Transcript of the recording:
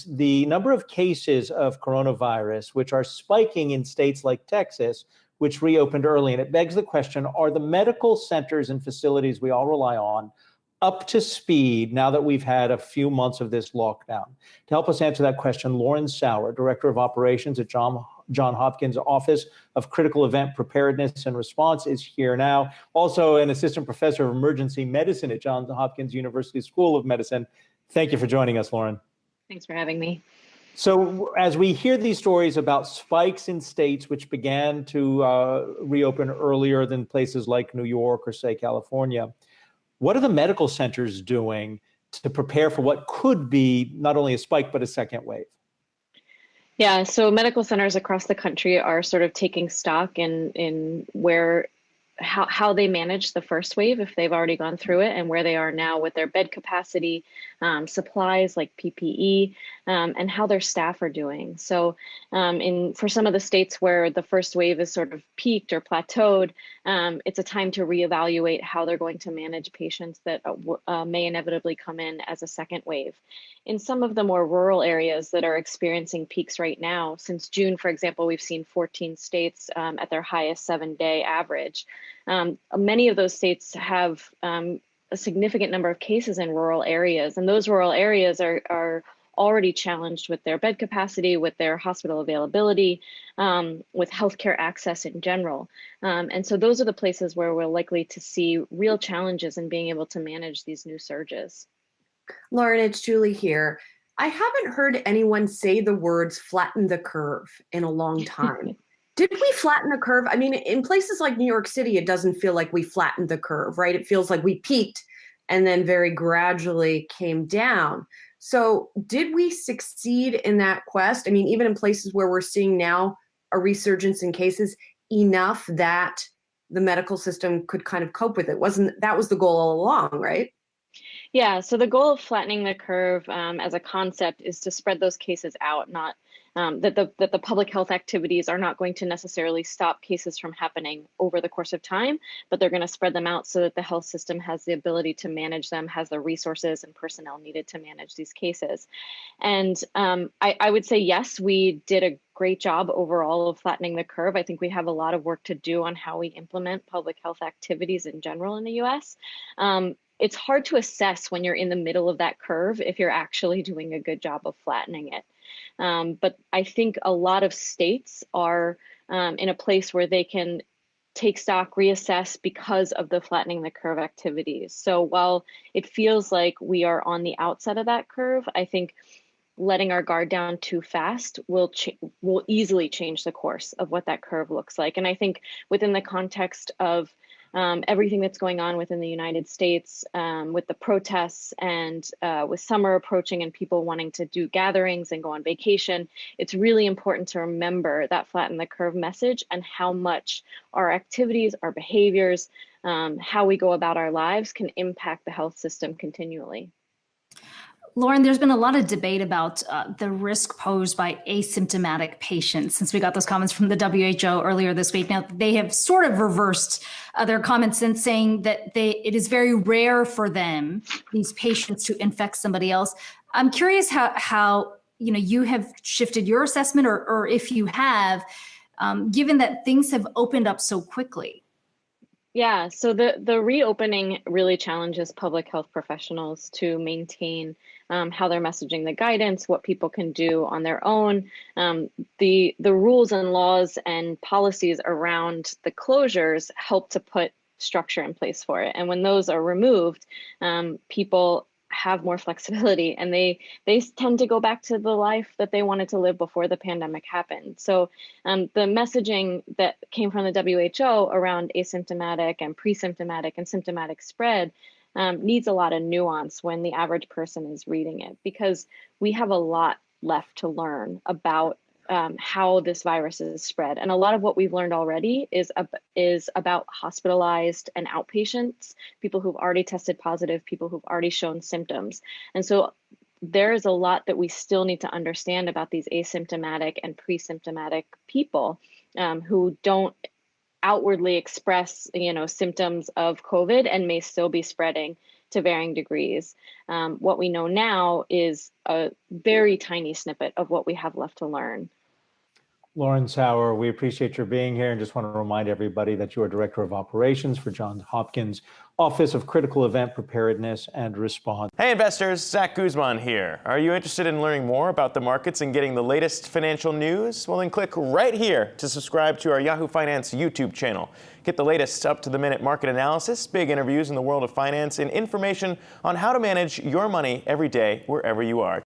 the number of cases of coronavirus, which are spiking in states like Texas, which reopened early. And it begs the question, are the medical centers and facilities we all rely on up to speed now that we've had a few months of this lockdown? To help us answer that question, Lauren Sauer, Director of Operations at John Hopkins Office of Critical Event Preparedness and Response, is here now. Also an assistant professor of emergency medicine at Johns Hopkins University School of Medicine. Thank you for joining us, Lauren. Thanks for having me. So as we hear these stories about spikes in states which began to reopen earlier than places like New York or, say, California, what are the medical centers doing to prepare for what could be not only a spike, but a second wave? Yeah, so medical centers across the country are sort of taking stock in how they managed the first wave, if they've already gone through it, and where they are now with their bed capacity, supplies like PPE, and how their staff are doing. So for some of the states where the first wave is sort of peaked or plateaued, it's a time to reevaluate how they're going to manage patients that may inevitably come in as a second wave. In some of the more rural areas that are experiencing peaks right now, since June, for example, we've seen 14 states at their highest 7-day average. Many of those states have a significant number of cases in rural areas, and those rural areas are already challenged with their bed capacity, with their hospital availability, with healthcare access in general. And so those are the places where we're likely to see real challenges in being able to manage these new surges. Lauren, it's Julie here. I haven't heard anyone say the words flatten the curve in a long time. Did we flatten the curve? I mean, in places like New York City, it doesn't feel like we flattened the curve, right? It feels like we peaked and then very gradually came down. So did we succeed in that quest? I mean, even in places where we're seeing now a resurgence in cases, enough that the medical system could kind of cope with it? That was the goal all along, right? Yeah, so the goal of flattening the curve as a concept is to spread those cases out, not that the public health activities are not going to necessarily stop cases from happening over the course of time, but they're going to spread them out so that the health system has the ability to manage them, has the resources and personnel needed to manage these cases. And I would say, yes, we did a great job overall of flattening the curve. I think we have a lot of work to do on how we implement public health activities in general in the US. It's hard to assess when you're in the middle of that curve if you're actually doing a good job of flattening it. But I think a lot of states are in a place where they can take stock, reassess because of the flattening the curve activities. So while it feels like we are on the outside of that curve, I think letting our guard down too fast will easily change the course of what that curve looks like. And I think within the context of everything that's going on within the United States with the protests and with summer approaching and people wanting to do gatherings and go on vacation, it's really important to remember that flatten the curve message and how much our activities, our behaviors, how we go about our lives can impact the health system continually. Lauren, there's been a lot of debate about the risk posed by asymptomatic patients since we got those comments from the WHO earlier this week. Now, they have sort of reversed their comments in saying that it is very rare for them, these patients, to infect somebody else. I'm curious how you have shifted your assessment or if you have, given that things have opened up so quickly. Yeah, so the reopening really challenges public health professionals to maintain how they're messaging the guidance, what people can do on their own. The rules and laws and policies around the closures help to put structure in place for it. And when those are removed, people have more flexibility and they tend to go back to the life that they wanted to live before the pandemic happened. So the messaging that came from the WHO around asymptomatic and pre-symptomatic and symptomatic spread needs a lot of nuance when the average person is reading it, because we have a lot left to learn about how this virus is spread. And a lot of what we've learned already is about hospitalized and outpatients, people who've already tested positive, people who've already shown symptoms. And so there is a lot that we still need to understand about these asymptomatic and pre-symptomatic people who don't outwardly express, symptoms of COVID and may still be spreading to varying degrees. What we know now is a very tiny snippet of what we have left to learn. Lauren Sauer, we appreciate your being here and just want to remind everybody that you are Director of Operations for Johns Hopkins Office of Critical Event Preparedness and Response. Hey investors, Zach Guzman here. Are you interested in learning more about the markets and getting the latest financial news? Well, then click right here to subscribe to our Yahoo Finance YouTube channel. Get the latest up-to-the-minute market analysis, big interviews in the world of finance, and information on how to manage your money every day wherever you are.